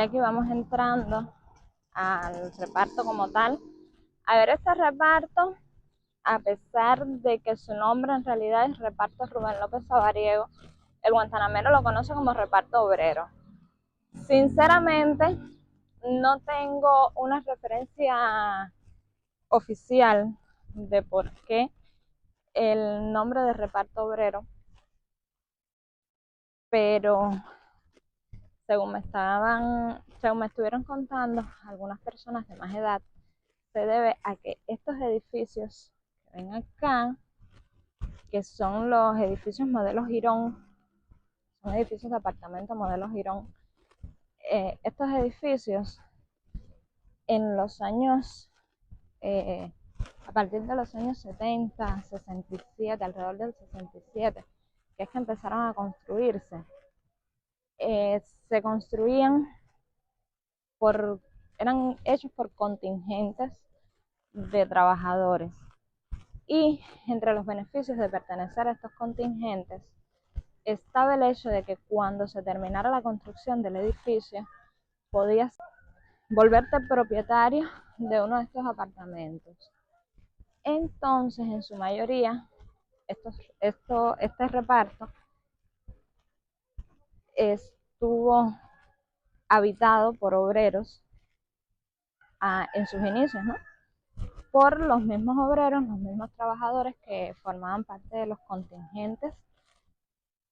ya que vamos entrando al reparto como tal. A ver, este reparto, a pesar de que su nombre en realidad es Reparto Rubén López Sabariego, el guantanamero lo conoce como reparto obrero. Sinceramente, no tengo una referencia oficial de por qué el nombre de reparto obrero, pero según me estuvieron contando algunas personas de más edad, se debe a que estos edificios que ven acá, que son los edificios modelo Girón, son edificios de apartamento modelo Girón, estos edificios en los años, a partir de los años 70, 67, alrededor del 67, que es que empezaron a construirse, se construían eran hechos por contingentes de trabajadores. Y entre los beneficios de pertenecer a estos contingentes estaba el hecho de que cuando se terminara la construcción del edificio podías volverte propietario de uno de estos apartamentos. Entonces, en su mayoría, este reparto estuvo habitado por obreros en sus inicios, ¿no? Por los mismos obreros, los mismos trabajadores que formaban parte de los contingentes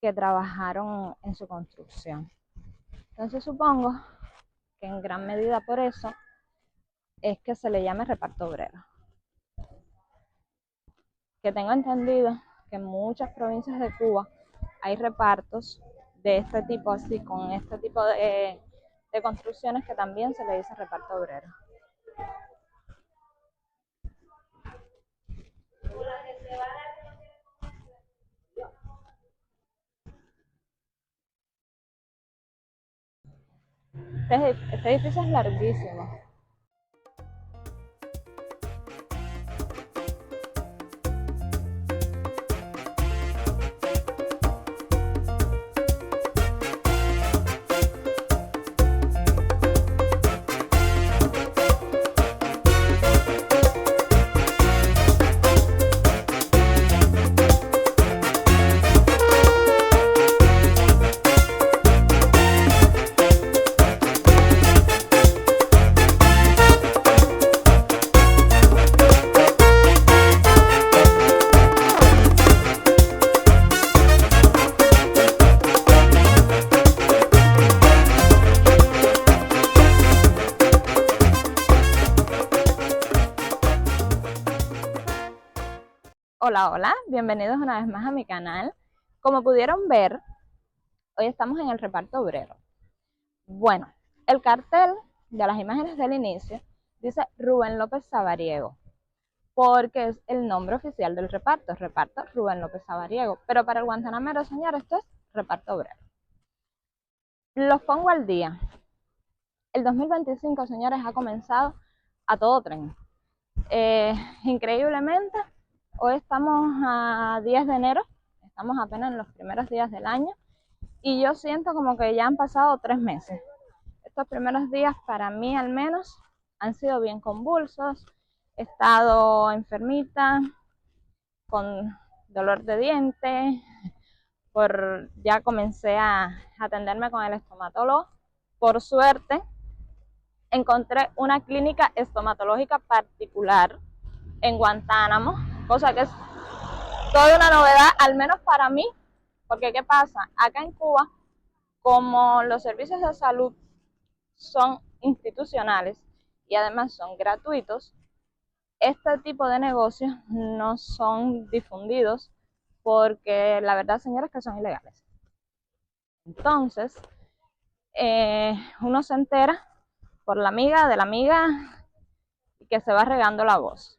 que trabajaron en su construcción. Entonces supongo que en gran medida por eso es que se le llama reparto obrero. Que tengo entendido que en muchas provincias de Cuba hay repartos de este tipo, así con este tipo de construcciones, que también se le dice reparto obrero. Este edificio es larguísimo. Hola, hola, bienvenidos una vez más a mi canal. Como pudieron ver, hoy estamos en el reparto obrero. Bueno, el cartel de las imágenes del inicio dice Rubén López Sabariego, porque es el nombre oficial del reparto Rubén López Sabariego. Pero para el guantanamero, señores, esto es reparto obrero. Los pongo al día. El 2025, señores, ha comenzado a todo tren. Increíblemente, hoy estamos a 10 de enero, estamos apenas en los primeros días del año, y yo siento como que ya han pasado 3 meses. Estos primeros días, para mí al menos, han sido bien convulsos. He estado enfermita, con dolor de dientes, ya comencé a atenderme con el estomatólogo. Por suerte, encontré una clínica estomatológica particular en Guantánamo, cosa que es toda una novedad, al menos para mí, porque ¿qué pasa? Acá en Cuba, como los servicios de salud son institucionales y además son gratuitos, este tipo de negocios no son difundidos porque la verdad, señores, que son ilegales. Entonces, uno se entera por la amiga de la amiga y que se va regando la voz.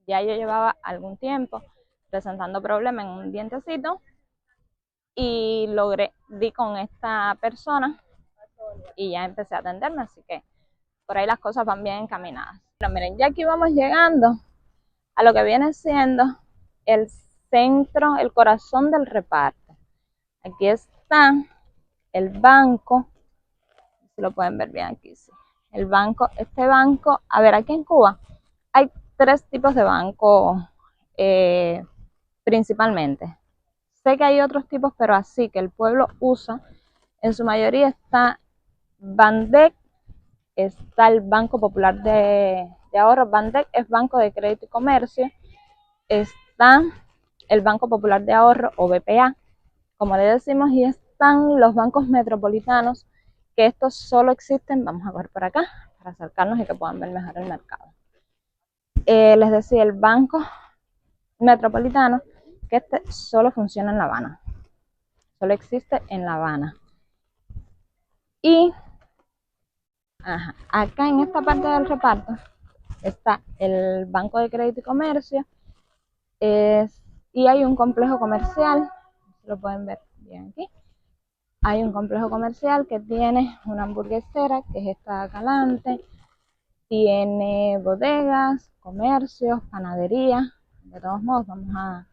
Ya yo llevaba algún tiempo presentando problemas en un dientecito y di con esta persona y ya empecé a atenderme, así que por ahí las cosas van bien encaminadas. Pero miren, ya aquí vamos llegando a lo que viene siendo el centro, el corazón del reparto. Aquí está el banco, Si lo pueden ver bien aquí, sí. El banco, este banco, a ver, aquí en Cuba hay tres tipos de banco principalmente. Sé que hay otros tipos, pero así que el pueblo usa, en su mayoría está Bandec, está el Banco Popular de Ahorro. Bandec es Banco de Crédito y Comercio. Está el Banco Popular de Ahorro o BPA, como le decimos, y están los bancos metropolitanos, que estos solo existen, vamos a ver por acá, para acercarnos y que puedan ver mejor el mercado. Les decía, el banco metropolitano, que este solo funciona en La Habana, solo existe en La Habana. Y acá en esta parte del reparto está el Banco de Crédito y Comercio, y hay un complejo comercial, lo pueden ver bien aquí. Hay un complejo comercial que tiene una hamburguesera, que es esta acá adelante, tiene bodegas, comercios, panadería. De todos modos, vamos a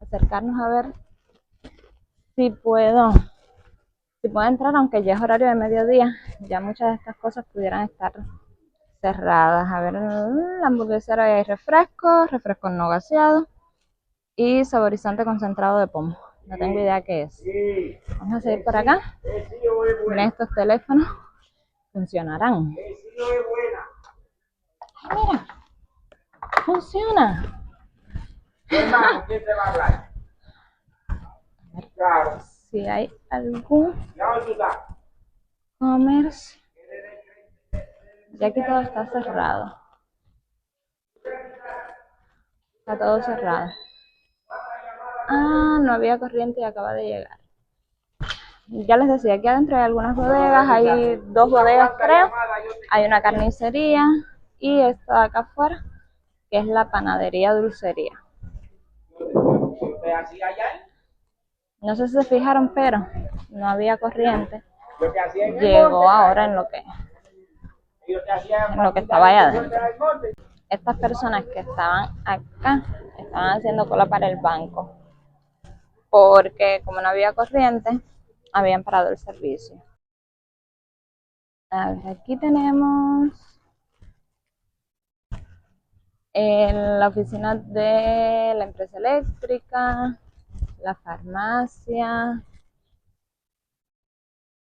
acercarnos a ver si puedo entrar, aunque ya es horario de mediodía, ya muchas de estas cosas pudieran estar cerradas. A ver, la hamburguesera hay refrescos no gaseados y saborizante concentrado de pomo. No tengo idea qué es. Vamos a seguir por acá. Miren, estos teléfonos funcionarán. Mira, funciona. Hermano, ¿quién te va a hablar? Claro. Si hay algún ¿Dónde tú estás? comercio. Ya aquí todo está cerrado. Está todo cerrado. No había corriente y acaba de llegar. Ya les decía, aquí adentro hay algunas bodegas, hay dos bodegas creo, hay una carnicería y esta de acá afuera, que es la panadería dulcería. No sé si se fijaron, pero no había corriente. Llegó ahora en lo que estaba allá adentro. Estas personas que estaban acá estaban haciendo cola para el banco, porque como no había corriente, habían parado el servicio. A ver, aquí tenemos la oficina de la empresa eléctrica, la farmacia,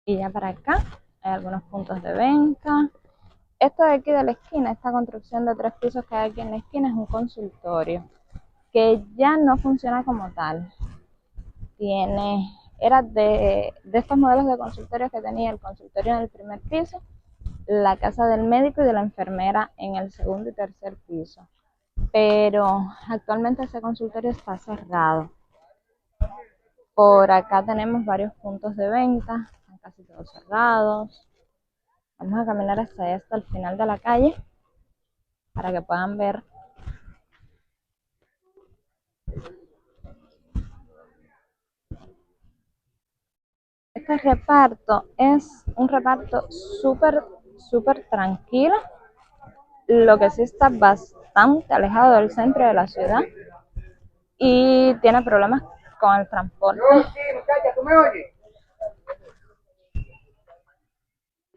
y ya para acá hay algunos puntos de venta. Esto de aquí de la esquina, esta construcción de 3 pisos que hay aquí en la esquina, es un consultorio que ya no funciona como tal. Era de estos modelos de consultorios que tenía el consultorio en el primer piso, la casa del médico y de la enfermera en el segundo y tercer piso. Pero actualmente ese consultorio está cerrado. Por acá tenemos varios puntos de venta, están casi todos cerrados. Vamos a caminar hasta el final de la calle para que puedan ver. Este reparto es un reparto súper tranquilo. Lo que sí está bastante alejado del centro de la ciudad y tiene problemas con el transporte.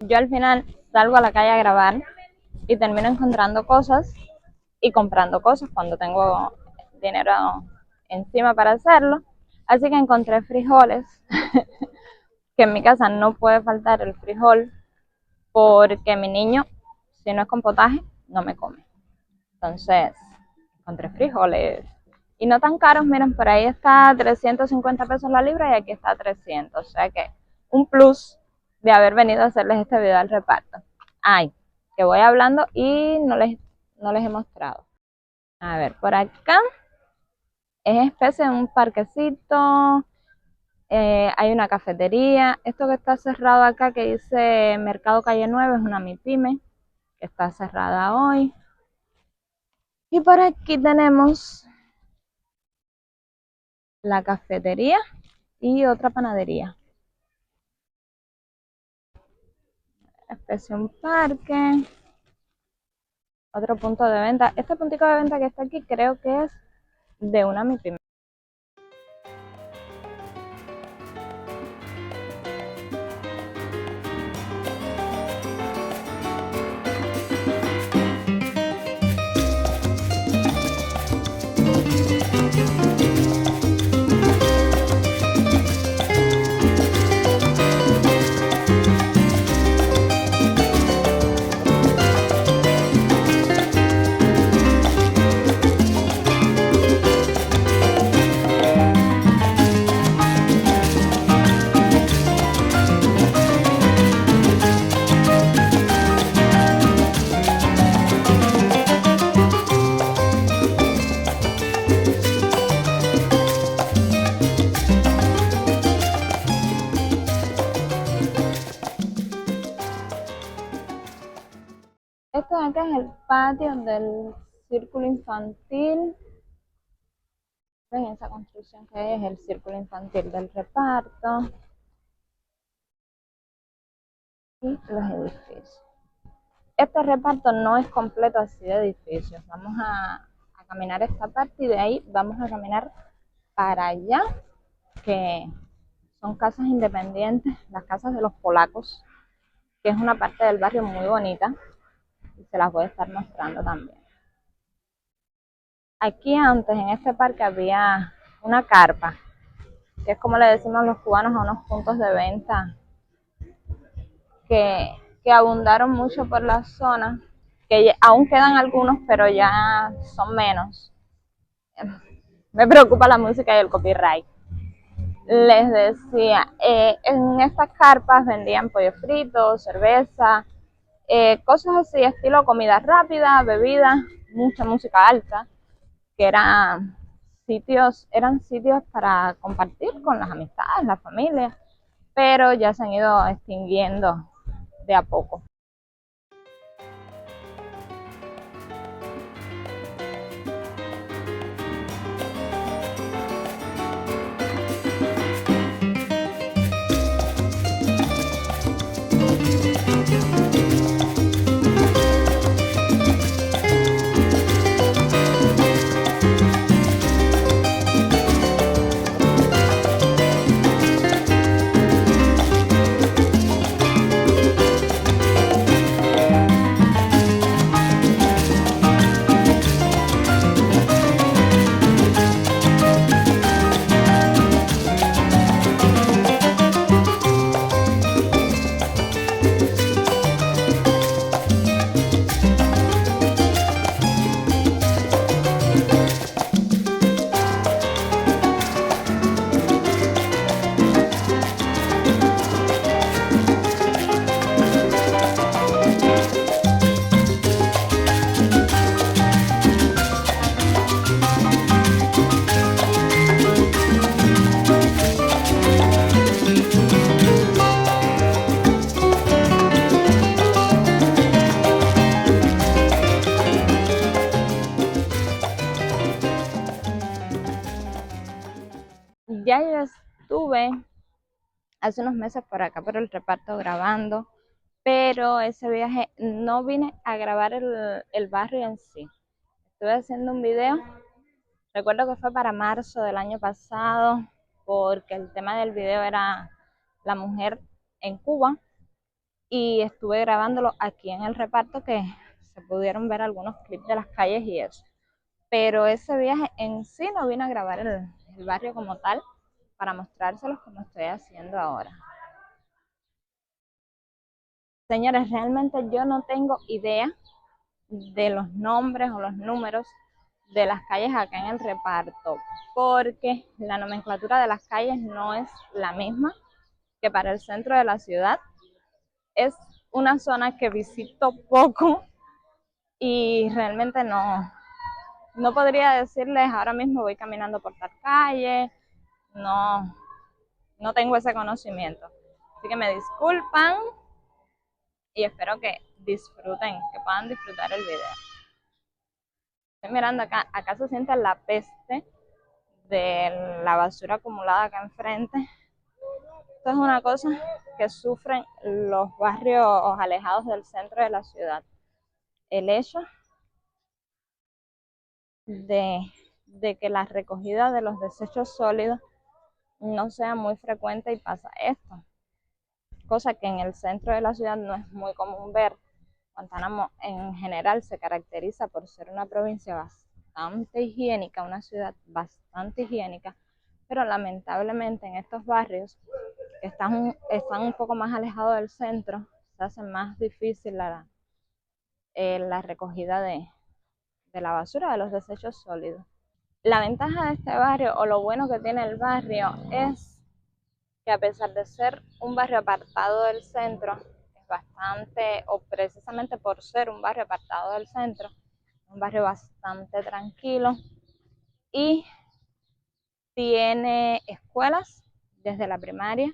Yo al final salgo a la calle a grabar y termino encontrando cosas y comprando cosas cuando tengo dinero encima para hacerlo. Así que encontré frijoles, que en mi casa no puede faltar el frijol, porque mi niño, si no es con potaje, no me come. Entonces, encontré frijoles. Y no tan caros, miren, por ahí está 350 pesos la libra y aquí está 300. O sea que un plus de haber venido a hacerles este video al reparto. Ay, que voy hablando y no les he mostrado. A ver, por acá es especie de un parquecito. Hay una cafetería. Esto que está cerrado acá, que dice Mercado Calle 9, es una MIPYME, que está cerrada hoy. Y por aquí tenemos la cafetería y otra panadería. Especie un parque. Otro punto de venta. Este puntico de venta que está aquí creo que es de una MIPYME. Esto de acá es el patio del círculo infantil. ¿Ven esa construcción que es el círculo infantil del reparto? Y los edificios. Este reparto no es completo así de edificios. Vamos a caminar esta parte y de ahí vamos a caminar para allá, que son casas independientes, las casas de los polacos, que es una parte del barrio muy bonita y se las voy a estar mostrando también. Aquí antes en este parque había una carpa, que es como le decimos los cubanos a unos puntos de venta que abundaron mucho por la zona, que aún quedan algunos, pero ya son menos. Me preocupa la música y el copyright. Les decía, en estas carpas vendían pollo frito, cerveza, cosas así, estilo comida rápida, bebidas, mucha música alta, que eran sitios para compartir con las amistades, la familia, pero ya se han ido extinguiendo de a poco. Ya yo estuve hace unos meses por acá por el reparto grabando, pero ese viaje no vine a grabar el barrio en sí. Estuve haciendo un video, recuerdo que fue para marzo del año pasado, porque el tema del video era la mujer en Cuba, y estuve grabándolo aquí en el reparto, que se pudieron ver algunos clips de las calles y eso. Pero ese viaje en sí no vine a grabar el barrio como tal, para mostrárselos como estoy haciendo ahora. Señores, realmente yo no tengo idea de los nombres o los números de las calles acá en el reparto, porque la nomenclatura de las calles no es la misma que para el centro de la ciudad. Es una zona que visito poco y realmente no podría decirles ahora mismo voy caminando por tal calle, no, no tengo ese conocimiento. Así que me disculpan y espero que disfruten, que puedan disfrutar el video. Estoy mirando acá se siente la peste de la basura acumulada acá enfrente. Esto es una cosa que sufren los barrios alejados del centro de la ciudad. El hecho de que la recogida de los desechos sólidos no sea muy frecuente y pasa esto, cosa que en el centro de la ciudad no es muy común ver. Guantánamo en general se caracteriza por ser una provincia bastante higiénica, una ciudad bastante higiénica, pero lamentablemente en estos barrios que están un poco más alejados del centro, se hace más difícil la recogida de la basura, de los desechos sólidos. La ventaja de este barrio, o lo bueno que tiene el barrio, es que a pesar de ser un barrio apartado del centro, es bastante, o precisamente por ser un barrio apartado del centro, un barrio bastante tranquilo y tiene escuelas desde la primaria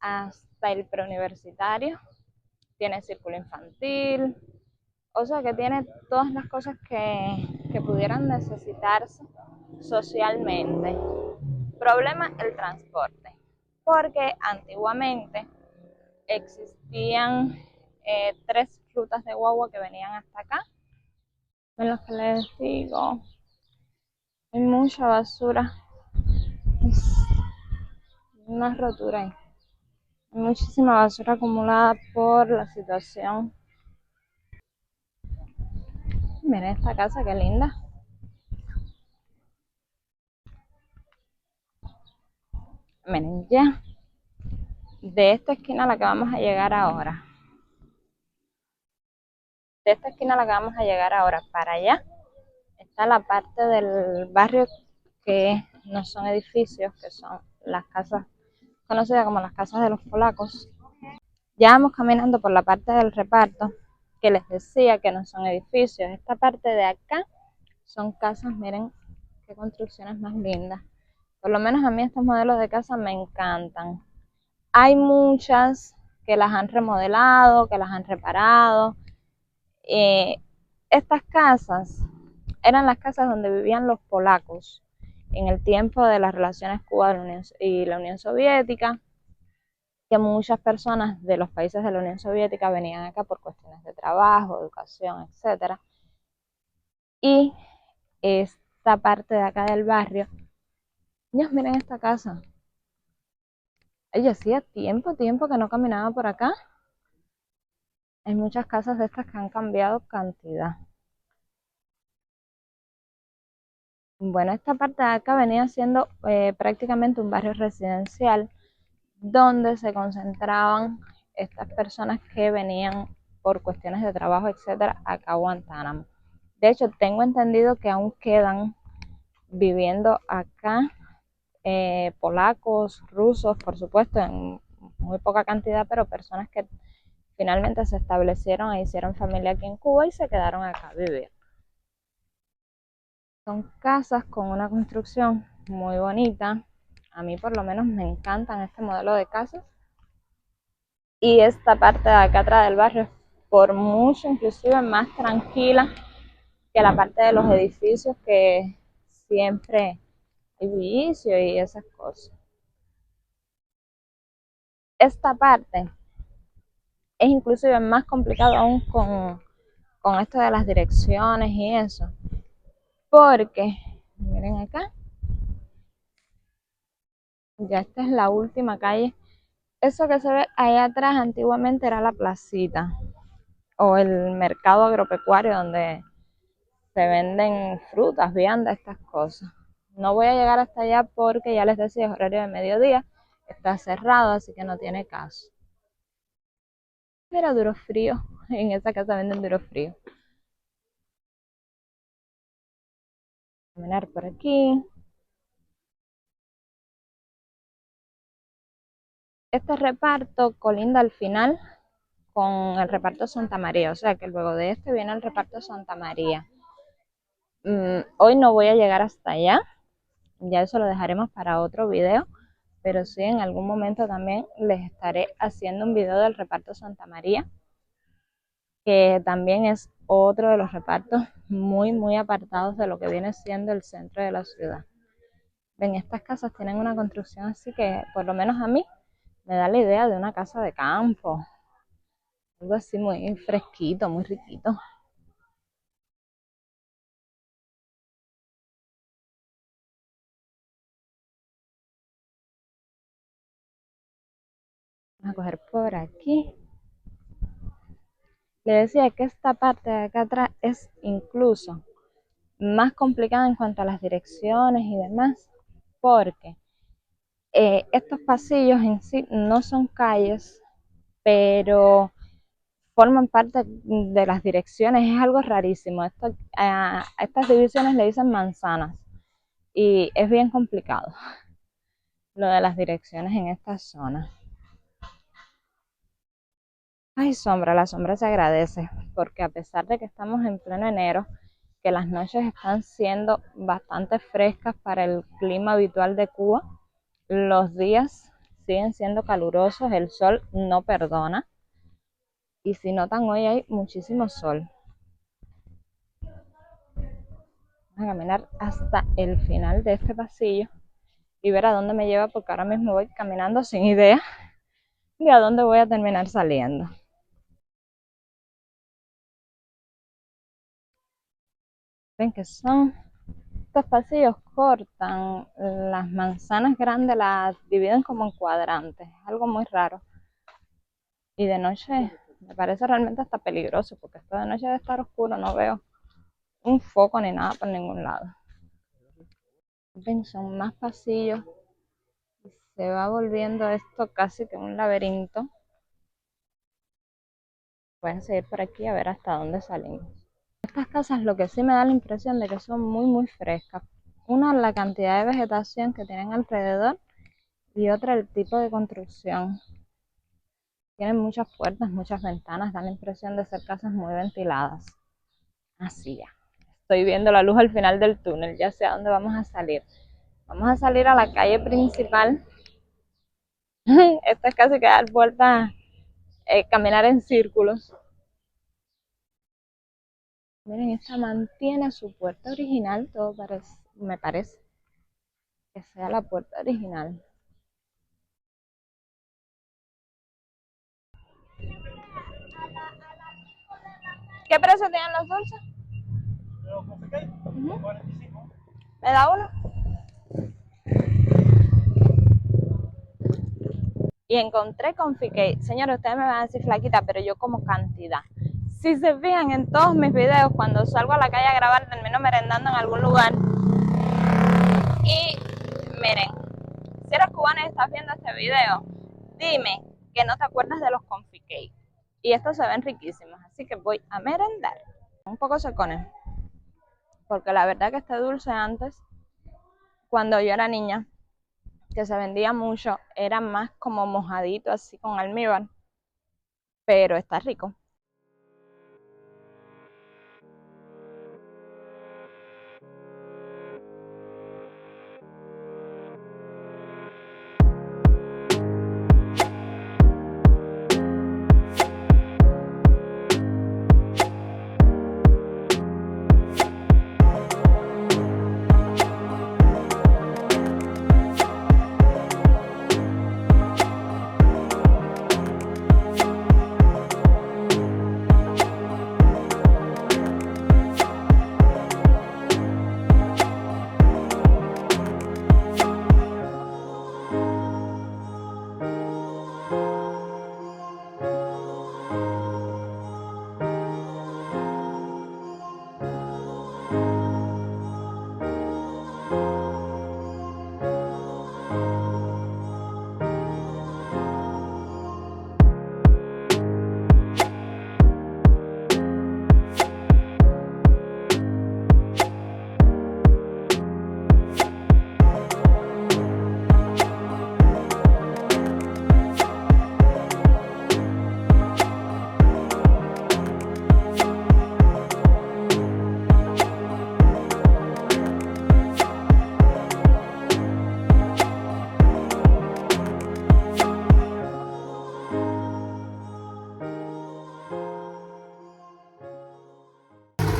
hasta el preuniversitario, tiene círculo infantil, O sea que tiene todas las cosas que pudieran necesitarse socialmente. Problema el transporte, porque antiguamente existían 3 rutas de guagua que venían hasta acá. En los que les digo, hay mucha basura, es una rotura ahí. Hay muchísima basura acumulada por la situación. Miren esta casa, qué linda. Miren ya, de esta esquina a la que vamos a llegar ahora. De esta esquina a la que vamos a llegar ahora para allá está la parte del barrio que no son edificios, que son las casas conocidas como las casas de los polacos. Ya vamos caminando por la parte del reparto, que les decía que no son edificios. Esta parte de acá son casas, miren qué construcciones más lindas. Por lo menos a mí estos modelos de casa me encantan. Hay muchas que las han remodelado, que las han reparado. Estas casas eran las casas donde vivían los polacos en el tiempo de las relaciones Cuba y la Unión Soviética, que muchas personas de los países de la Unión Soviética venían acá por cuestiones de trabajo, educación, etcétera. Y esta parte de acá del barrio, Dios, miren esta casa. Yo hacía tiempo que no caminaba por acá. Hay muchas casas de estas que han cambiado cantidad. Bueno, esta parte de acá venía siendo prácticamente un barrio residencial donde se concentraban estas personas que venían por cuestiones de trabajo, etcétera, acá a Guantánamo. De hecho, tengo entendido que aún quedan viviendo acá polacos, rusos, por supuesto, en muy poca cantidad, pero personas que finalmente se establecieron e hicieron familia aquí en Cuba y se quedaron acá a vivir. Son casas con una construcción muy bonita. A mí por lo menos me encantan este modelo de casas. Y esta parte de acá atrás del barrio es por mucho inclusive más tranquila que la parte de los edificios, que siempre hay bullicio y esas cosas. Esta parte es inclusive más complicado aún con esto de las direcciones y eso, porque miren acá, ya esta es la última calle. Eso que se ve ahí atrás antiguamente era la placita o el mercado agropecuario donde se venden frutas, viandas, estas cosas. No voy a llegar hasta allá porque ya les decía, es horario de mediodía, está cerrado, así que no tiene caso. Mira, duro frío, en esa casa venden duro frío. Caminar por aquí. Este reparto colinda al final con el reparto Santa María, o sea que luego de este viene el reparto Santa María. Hoy no voy a llegar hasta allá, ya eso lo dejaremos para otro video, pero sí en algún momento también les estaré haciendo un video del reparto Santa María, que también es otro de los repartos muy apartados de lo que viene siendo el centro de la ciudad. Ven, estas casas tienen una construcción así que por lo menos a mí me da la idea de una casa de campo, algo así muy fresquito, muy riquito. Vamos a coger por aquí. Le decía que esta parte de acá atrás es incluso más complicada en cuanto a las direcciones y demás, porque estos pasillos en sí no son calles, pero forman parte de las direcciones. Es algo rarísimo. A estas divisiones le dicen manzanas y es bien complicado lo de las direcciones en esta zona. Ay, sombra, la sombra se agradece, porque a pesar de que estamos en pleno enero, que las noches están siendo bastante frescas para el clima habitual de Cuba, los días siguen siendo calurosos, el sol no perdona, y si notan hoy hay muchísimo sol. Vamos a caminar hasta el final de este pasillo y ver a dónde me lleva, porque ahora mismo voy caminando sin idea de a dónde voy a terminar saliendo. Ven que son estos pasillos, cortan las manzanas grandes, las dividen como en cuadrantes, algo muy raro. Y de noche me parece realmente hasta peligroso, porque esto de noche debe estar oscuro, no veo un foco ni nada por ningún lado. Ven, son más pasillos y se va volviendo esto casi que un laberinto. Pueden seguir por aquí a ver hasta dónde salimos. Estas casas lo que sí me da la impresión de que son muy frescas. Una, la cantidad de vegetación que tienen alrededor, y otra, el tipo de construcción. Tienen muchas puertas, muchas ventanas, da la impresión de ser casas muy ventiladas. Así ya. Estoy viendo la luz al final del túnel, ya sé a dónde vamos a salir. Vamos a salir a la calle principal. Esto es casi que dar vueltas, caminar en círculos. Miren, esta mantiene su puerta original, todo parece, me parece que sea la puerta original. ¿Qué precio tienen los dulces? ¿Me da uno? Y encontré confit cake. Señores, ustedes me van a decir flaquita, pero yo como cantidad. Si se fijan en todos mis videos, cuando salgo a la calle a grabar, termino merendando en algún lugar. Y miren, si eres cubana y estás viendo este video, dime que no te acuerdas de los confit cake. Y estos se ven riquísimos, así que voy a merendar. Un poco secones, porque la verdad que este dulce antes, cuando yo era niña, que se vendía mucho, era más como mojadito, así con almíbar, pero está rico.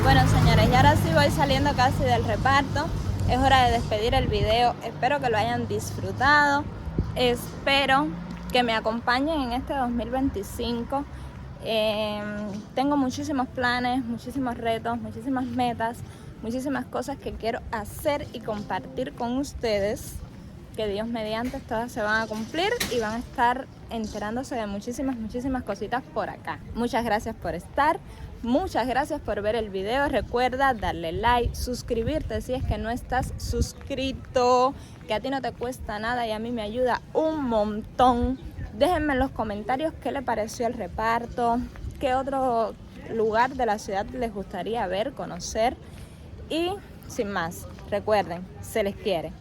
Bueno, señores, y ahora sí voy saliendo casi del reparto. Es hora de despedir el video. Espero que lo hayan disfrutado. Espero que me acompañen en este 2025. Tengo muchísimos planes, muchísimos retos, muchísimas metas, muchísimas cosas que quiero hacer y compartir con ustedes. Que Dios mediante todas se van a cumplir y van a estar enterándose de muchísimas cositas por acá. Muchas gracias por estar. Muchas gracias por ver el video. Recuerda darle like, suscribirte si es que no estás suscrito, que a ti no te cuesta nada y a mí me ayuda un montón. Déjenme en los comentarios qué les pareció el reparto, qué otro lugar de la ciudad les gustaría ver, conocer. Y sin más, recuerden, se les quiere.